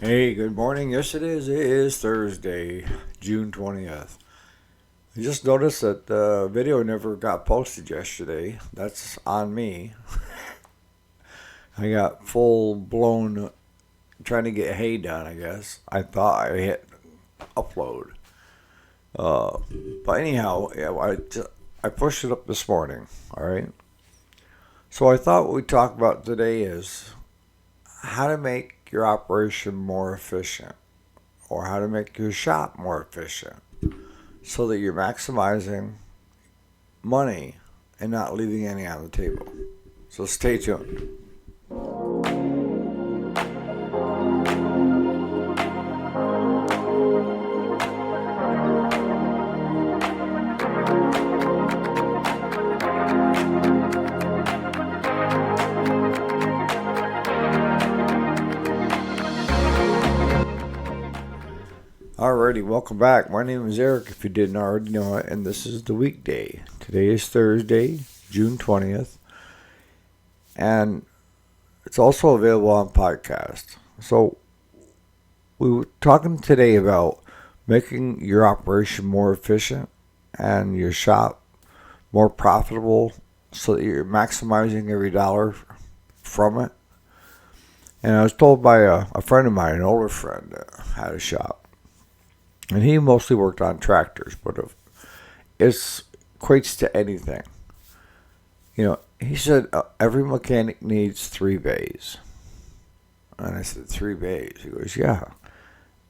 Hey, good morning. Yes, it is. It is Thursday, June 20th. I just noticed that the video never got posted yesterday. That's on me. I got full blown trying to get hay done, I guess. I thought I hit upload. Uh, but anyhow, yeah, I pushed it up this morning, alright? So I thought what we'd talk about today is how to make your operation more efficient or how to make your shop more efficient so that you're maximizing money and not leaving any on the table. So stay tuned. Alrighty, welcome back. My name is Eric, if you didn't already know it, and this is the weekday. Today is Thursday, June 20th, and it's also available on podcast. So, we were talking today about making your operation more efficient and your shop more profitable so that you're maximizing every dollar from it. And I was told by a friend of mine, an older friend that had a shop, and he mostly worked on tractors, but it equates to anything. He said every mechanic needs 3 bays. And I said, 3 bays? He goes, yeah.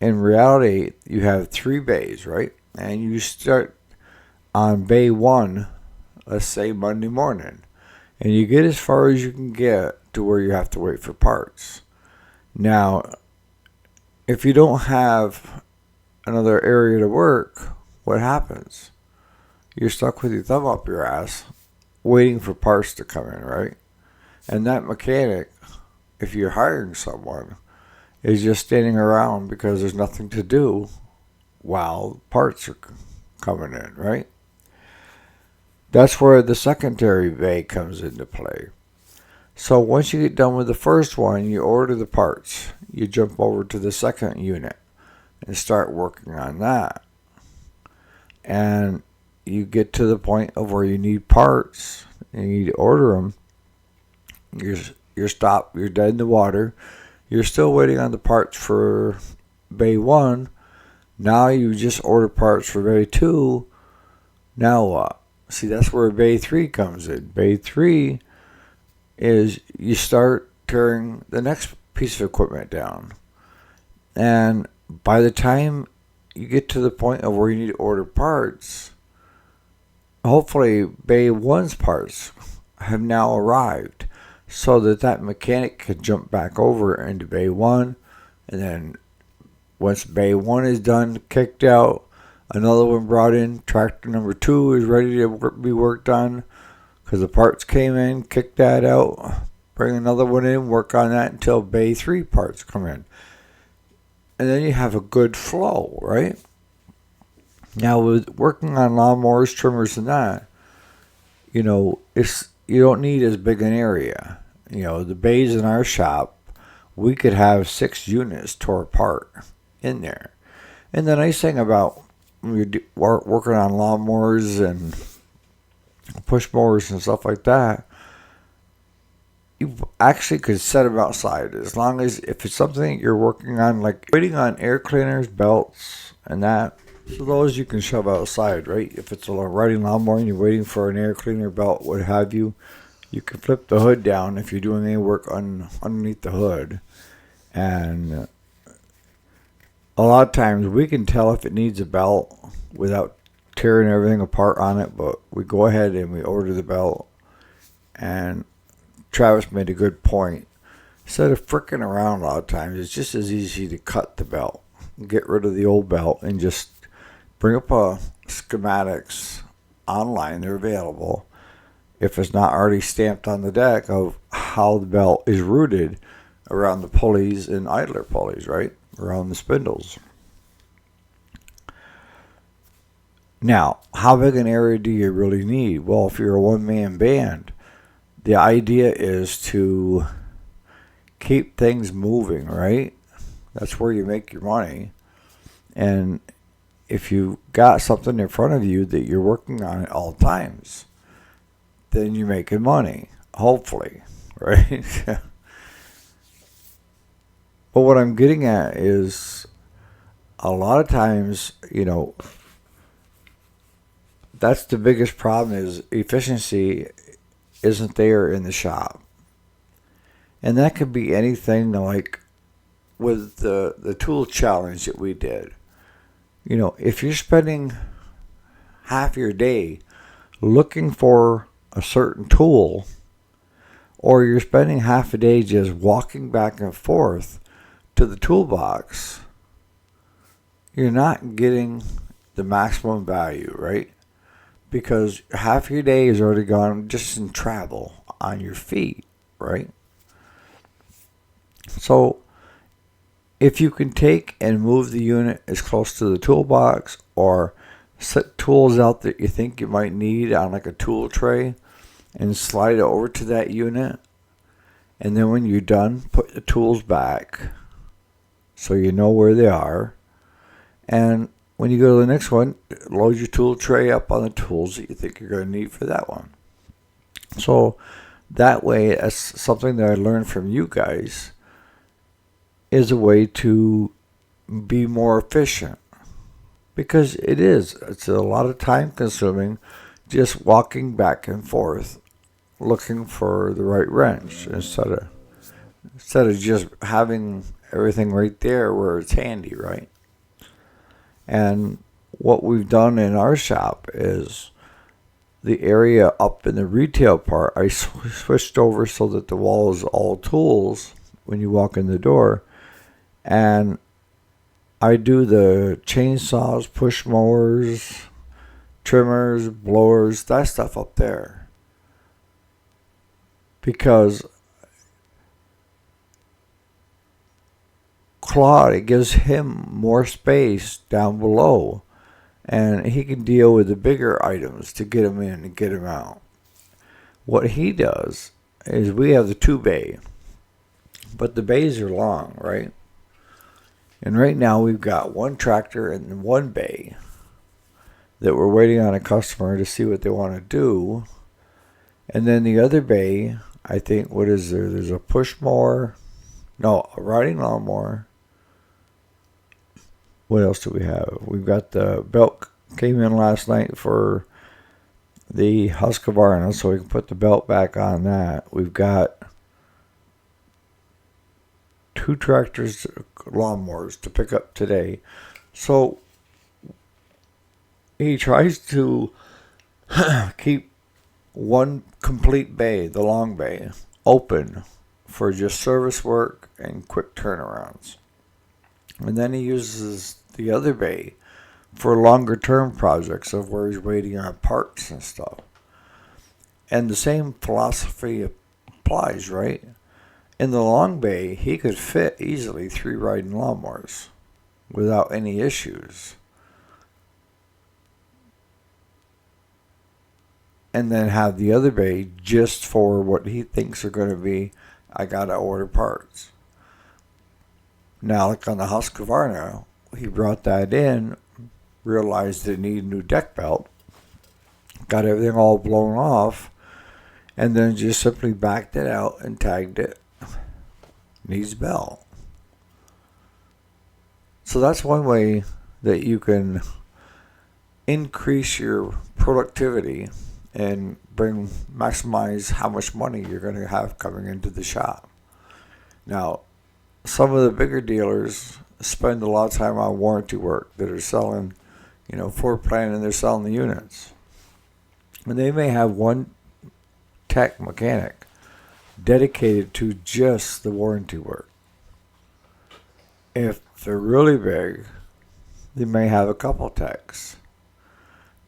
In reality, you have 3 bays, right? And you start on bay one, let's say Monday morning, and you get as far as you can get to where you have to wait for parts. Now, if you don't have another area to work, what happens? You're stuck with your thumb up your ass waiting for parts to come in, right? And that mechanic, if you're hiring someone, is just standing around because there's nothing to do while parts are coming in, right? That's where the secondary bay comes into play. So once you get done with the first one, you order the parts. You jump over to the second unit and start working on that. And you get to the point of where you need parts and you need to order them. You're stopped. You're dead in the water. You're still waiting on the parts for bay one. Now you just order parts for bay two. Now what? See, that's where bay three comes in. Bay three is you start tearing the next piece of equipment down. And by the time you get to the point of where you need to order parts, hopefully bay one's parts have now arrived so that mechanic can jump back over into bay one. And then once bay one is done, kicked out, another one brought in, tractor number two is ready to be worked on because the parts came in, kick that out, bring another one in, work on that until bay three parts come in. And then you have a good flow, right? Now with working on lawnmowers, trimmers, and that, you don't need as big an area. The bays in our shop, we could have 6 units tore apart in there. And the nice thing about when you're working on lawnmowers and push mowers and stuff like that, you actually could set them outside as long as if it's something you're working on, like waiting on air cleaners, belts, and that. So those you can shove outside, right? If it's a riding lawnmower and you're waiting for an air cleaner, belt, what have you, you can flip the hood down if you're doing any work underneath the hood. And a lot of times we can tell if it needs a belt without tearing everything apart on it, but we go ahead and we order the belt. And Travis made a good point. Instead of fricking around a lot of times, it's just as easy to cut the belt, get rid of the old belt, and just bring up schematics online. They're available. If it's not already stamped on the deck of how the belt is routed around the pulleys and idler pulleys, right? Around the spindles. Now, how big an area do you really need? Well, if you're a one-man band, the idea is to keep things moving, right? That's where you make your money. And if you got something in front of you that you're working on at all times, then you're making money, hopefully, right? But what I'm getting at is a lot of times, that's the biggest problem is efficiency isn't there in the shop. And that could be anything like with the tool challenge that we did. If you're spending half your day looking for a certain tool, or you're spending half a day just walking back and forth to the toolbox, you're not getting the maximum value, right? Because half your day is already gone just in travel on your feet, right? So if you can take and move the unit as close to the toolbox, or set tools out that you think you might need on like a tool tray and slide it over to that unit, and then when you're done, put the tools back so you know where they are. And when you go to the next one, load your tool tray up on the tools that you think you're going to need for that one. So that way, that's something that I learned from you guys, is a way to be more efficient. Because it's a lot of time consuming just walking back and forth looking for the right wrench instead of just having everything right there where it's handy, right? And what we've done in our shop is the area up in the retail part, I switched over so that the wall is all tools when you walk in the door. And I do the chainsaws, push mowers, trimmers, blowers, that stuff up there. Because Claude, it gives him more space down below, and he can deal with the bigger items to get them in and get them out. What he does is we have the 2-bay, but the bays are long, right? And right now we've got one tractor and 1 bay that we're waiting on a customer to see what they want to do. And then the other bay, I think, what is there? There's a push mower, a riding lawnmower. What else do we have? We've got the belt came in last night for the Husqvarna, so we can put the belt back on that. We've got 2 tractors, lawnmowers to pick up today. So he tries to keep one complete bay, the long bay, open for just service work and quick turnarounds. And then he uses the other bay for longer term projects of where he's waiting on parts and stuff. And the same philosophy applies, right? In the long bay, he could fit easily 3 riding lawnmowers without any issues. And then have the other bay just for what he thinks are going to be, I got to order parts. Now, like on the Husqvarna, he brought that in, realized it needed a new deck belt, got everything all blown off, and then just simply backed it out and tagged it. Needs a belt. So that's one way that you can increase your productivity and maximize how much money you're going to have coming into the shop. Now, some of the bigger dealers spend a lot of time on warranty work that are selling, floor plan, and they're selling the units. And they may have one tech mechanic dedicated to just the warranty work. If they're really big, they may have a couple techs.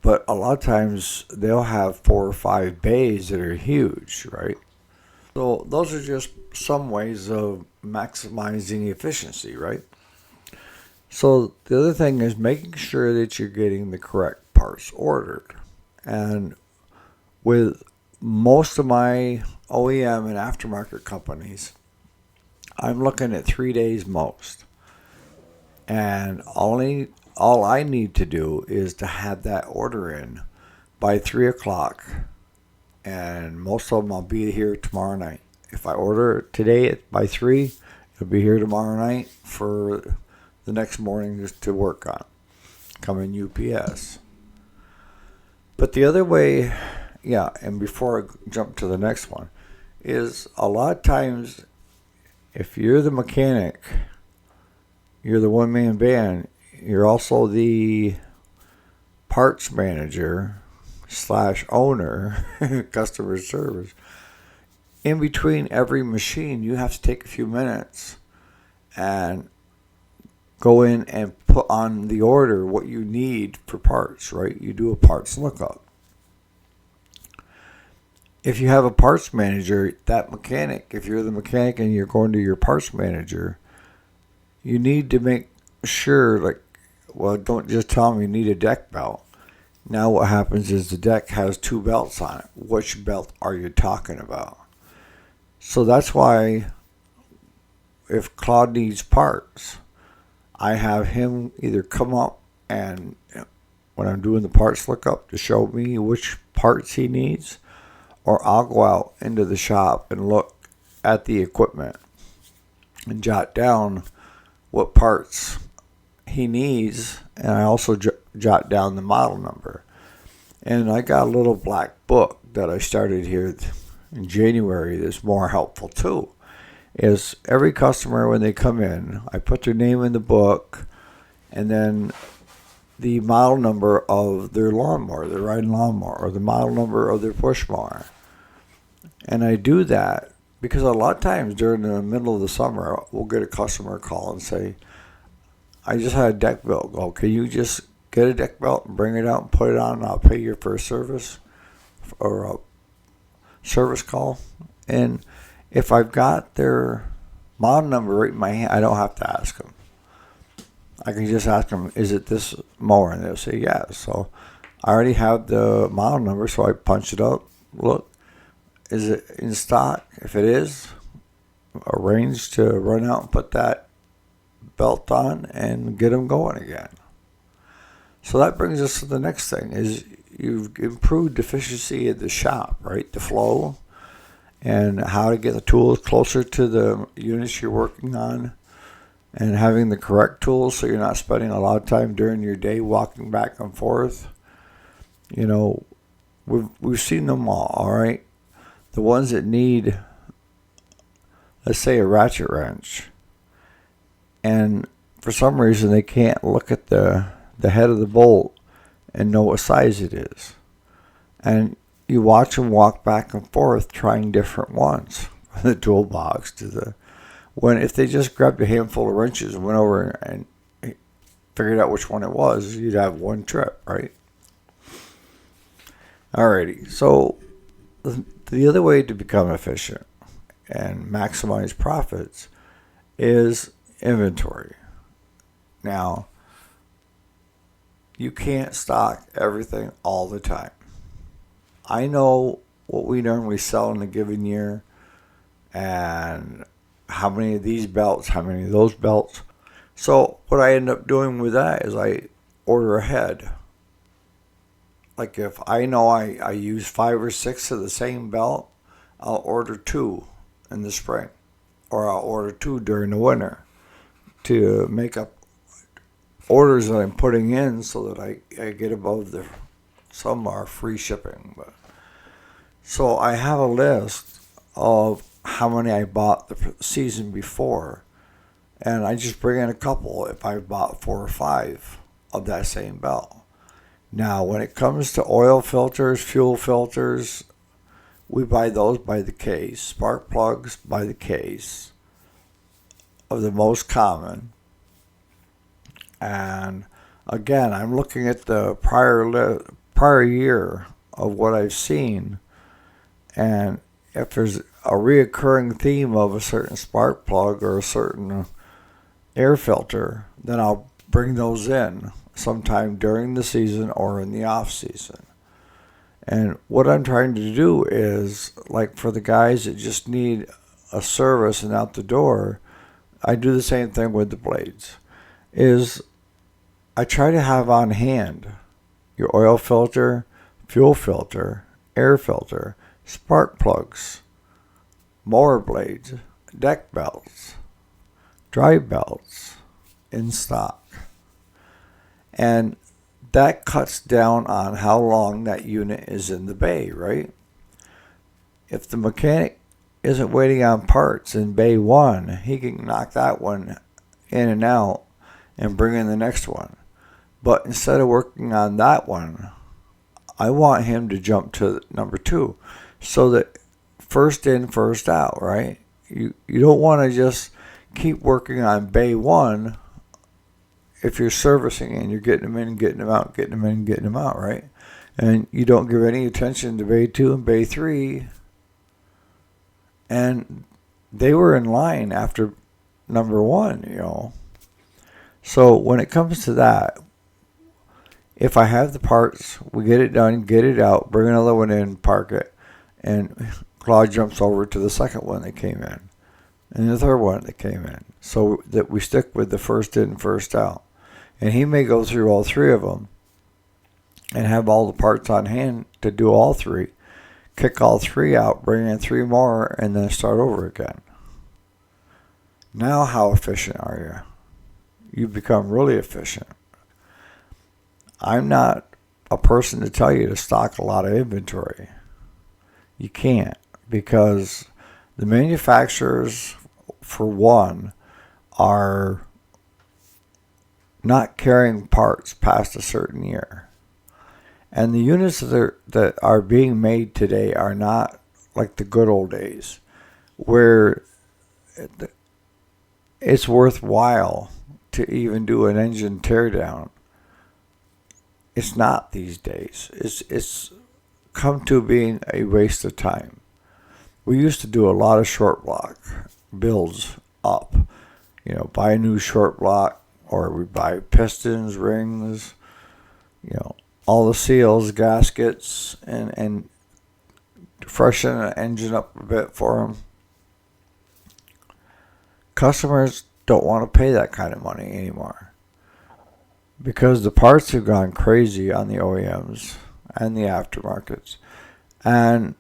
But a lot of times they'll have 4 or 5 bays that are huge, right? So those are just some ways of maximizing efficiency, right? So the other thing is making sure that you're getting the correct parts ordered. And with most of my OEM and aftermarket companies, I'm looking at 3 days most. And all I need to do is to have that order in by 3 o'clock, and most of them I'll be here tomorrow night. If I order it today by 3, it'll be here tomorrow night for the next morning just to work on. Coming UPS. But the other way, yeah, and before I jump to the next one, is a lot of times if you're the mechanic, you're the one-man band, you're also the parts manager / owner, customer service. In between every machine, you have to take a few minutes and go in and put on the order what you need for parts, right? You do a parts lookup. If you have a parts manager, that mechanic, if you're the mechanic and you're going to your parts manager, you need to make sure, like, well, don't just tell them you need a deck belt. Now what happens is the deck has 2 belts on it. Which belt are you talking about? So that's why if Claude needs parts, I have him either come up and when I'm doing the parts lookup to show me which parts he needs, or I'll go out into the shop and look at the equipment and jot down what parts he needs, and I also jot down the model number. And I got a little black book that I started here in January that's more helpful too. Is every customer, when they come in, I put their name in the book and then the model number of their lawnmower, their riding lawnmower, or the model number of their push mower. And I do that because a lot of times during the middle of the summer, we'll get a customer call and say, I just had a deck belt go. Can you just get a deck belt and bring it out and put it on and I'll pay you for a service or a service call? And if I've got their model number right in my hand, I don't have to ask them. I can just ask them, is it this mower? And they'll say, yes. So I already have the model number, so I punch it up. Look, is it in stock? If it is, arrange to run out and put that belt on and get them going again. So that brings us to the next thing, is you've improved efficiency of the shop, right? The flow and how to get the tools closer to the units you're working on and having the correct tools so you're not spending a lot of time during your day walking back and forth. You know, we've seen them all right? The ones that need, let's say, a ratchet wrench, and for some reason they can't look at the head of the bolt and know what size it is. And you watch them walk back and forth trying different ones, from the toolbox to the, when if they just grabbed a handful of wrenches and went over and figured out which one it was, you'd have one trip, right? Alrighty, so the other way to become efficient and maximize profits is inventory. Now, you can't stock everything all the time. I know what we normally sell in a given year and how many of these belts, how many of those belts. So what I end up doing with that is I order ahead. Like if I know I use 5 or 6 of the same belt, I'll order 2 in the spring, or I'll order 2 during the winter to make up orders that I'm putting in so that I get above the, some are free shipping. But so I have a list of how many I bought the season before, and I just bring in a couple if I bought 4 or 5 of that same belt. Now, when it comes to oil filters, fuel filters, we buy those by the case. Spark plugs by the case of the most common. And again, I'm looking at the prior year of what I've seen, and if there's a reoccurring theme of a certain spark plug or a certain air filter, then I'll bring those in sometime during the season or in the off season. And what I'm trying to do is, like for the guys that just need a service and out the door, I do the same thing with the blades. is I try to have on hand your oil filter, fuel filter, air filter, spark plugs, mower blades, deck belts, drive belts in stock. And that cuts down on how long that unit is in the bay, right? If the mechanic isn't waiting on parts in bay 1, he can knock that one in and out and bring in the next one. But instead of working on that one, I want him to jump to number 2, so that first in, first out, right? You don't want to just keep working on bay 1 if you're servicing and you're getting them in and getting them out, getting them in and getting them out, right? And you don't give any attention to bay 2 and bay 3. And they were in line after number 1. So when it comes to that, if I have the parts, we get it done, get it out, bring another one in, park it, and Claude jumps over to the second one that came in, and the third one that came in, so that we stick with the first in, first out. And he may go through all 3 of them and have all the parts on hand to do all 3, kick all 3 out, bring in 3 more, and then start over again. Now how efficient are you? You become really efficient. I'm not a person to tell you to stock a lot of inventory. You can't, because the manufacturers, for one, are not carrying parts past a certain year. And the units that are being made today are not like the good old days, where it's worthwhile to even do an engine teardown. It's not these days. It's come to being a waste of time. We used to do a lot of short block builds up. Buy a new short block, or we buy pistons, rings, all the seals, gaskets, and freshen the engine up a bit for them. Customers don't want to pay that kind of money anymore, because the parts have gone crazy on the OEMs and the aftermarkets. And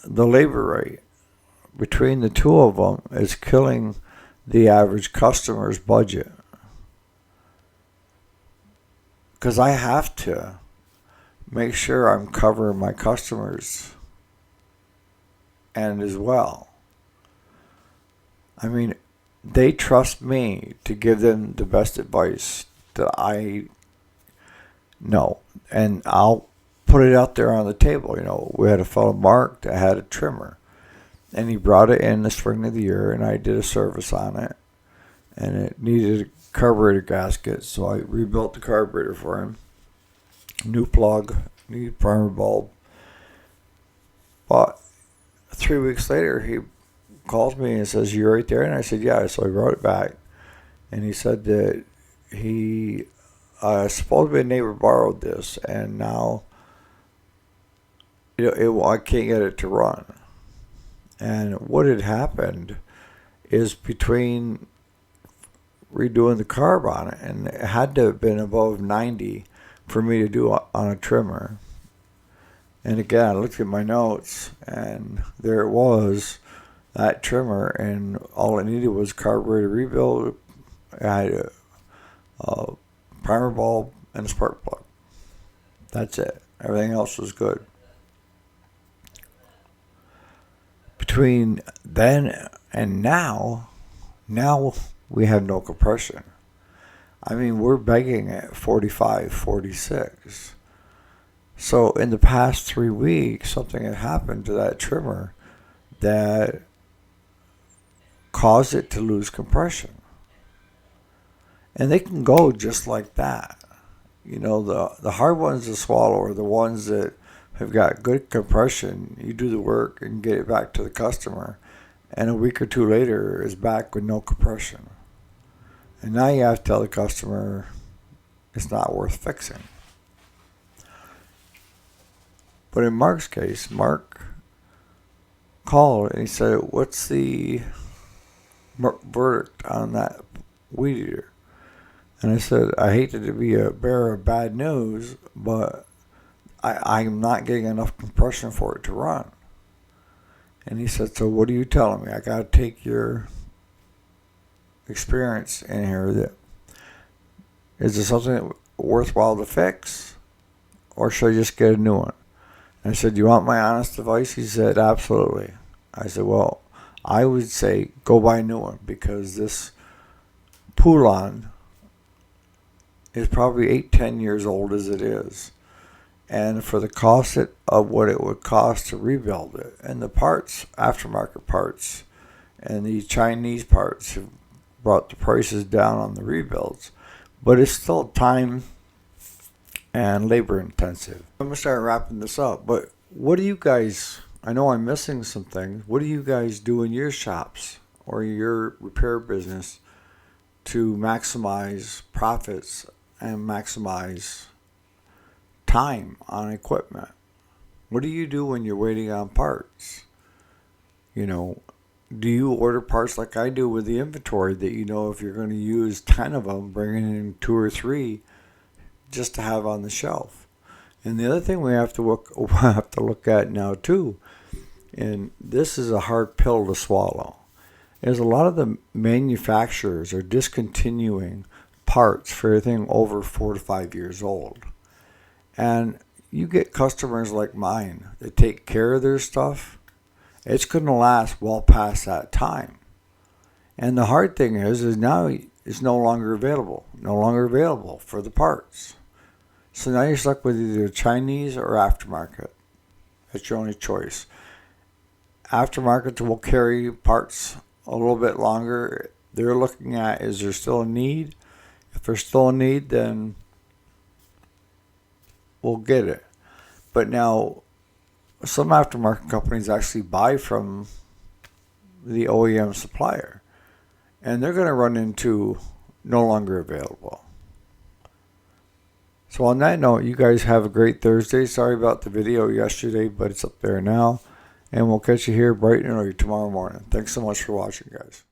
the labor rate between the 2 of them is killing the average customer's budget. Because I have to make sure I'm covering my customers and as well. I mean, they trust me to give them the best advice that I know, and I'll put it out there on the table. We had a fellow, Mark, that had a trimmer, and he brought it in the spring of the year, and I did a service on it, and it needed a carburetor gasket, so I rebuilt the carburetor for him. New plug, new primer bulb. But 3 weeks later, he calls me and says, "You right there?" And I said, "Yeah." So I wrote it back, and he said that he supposedly a neighbor borrowed this, and now I can't get it to run. And what had happened is, between redoing the carb on it, and it had to have been above 90 for me to do on a trimmer. And again, I looked at my notes, and there it was, that trimmer, and all it needed was carburetor rebuild. I had a primer bulb and a spark plug. That's it. Everything else was good. Between then and now we have no compression. I mean, we're begging at 45, 46. So in the past 3 weeks, something had happened to that trimmer that caused it to lose compression. And they can go just like that. The hard ones to swallow are the ones that have got good compression. You do the work and get it back to the customer, and a week or 2 later is back with no compression. And now you have to tell the customer it's not worth fixing. But in Mark's case, Mark called and he said, "What's the verdict on that weed eater?" And I said, I hate to be a bearer of bad news, but I'm not getting enough compression for it to run. And he said, so what are you telling me? I got to take your experience in here. That is there something worthwhile to fix, or should I just get a new one? And I said, you want my honest advice? He said, absolutely. I said, well, I would say go buy a new one, because this Poulon is probably 8-10 years old as it is. And for the cost of what it would cost to rebuild it, and the parts, aftermarket parts, and the Chinese parts have brought the prices down on the rebuilds, but it's still time and labor intensive. I'm going to start wrapping this up, but what do you guys, I know I'm missing some things, what do you guys do in your shops or your repair business to maximize profits and maximize time on equipment? What do you do when you're waiting on parts? You know, do you order parts like I do with the inventory, that you know if you're going to use 10 of them, bringing in 2 or 3 just to have on the shelf? And the other thing we have to look at now too, and this is a hard pill to swallow, is a lot of the manufacturers are discontinuing parts for everything over 4 to 5 years old. And you get customers like mine that take care of their stuff, it's going to last well past that time. And the hard thing is now it's no longer available for the parts. So now you're stuck with either Chinese or aftermarket. That's your only choice. Aftermarket will carry parts a little bit longer. They're looking at, is there still a need? If there's still a need, then we'll get it. But now some aftermarket companies actually buy from the OEM supplier, and they're going to run into no longer available. So on that note, you guys have a great Thursday. Sorry about the video yesterday, but it's up there now. And we'll catch you here bright and early tomorrow morning. Thanks so much for watching, guys.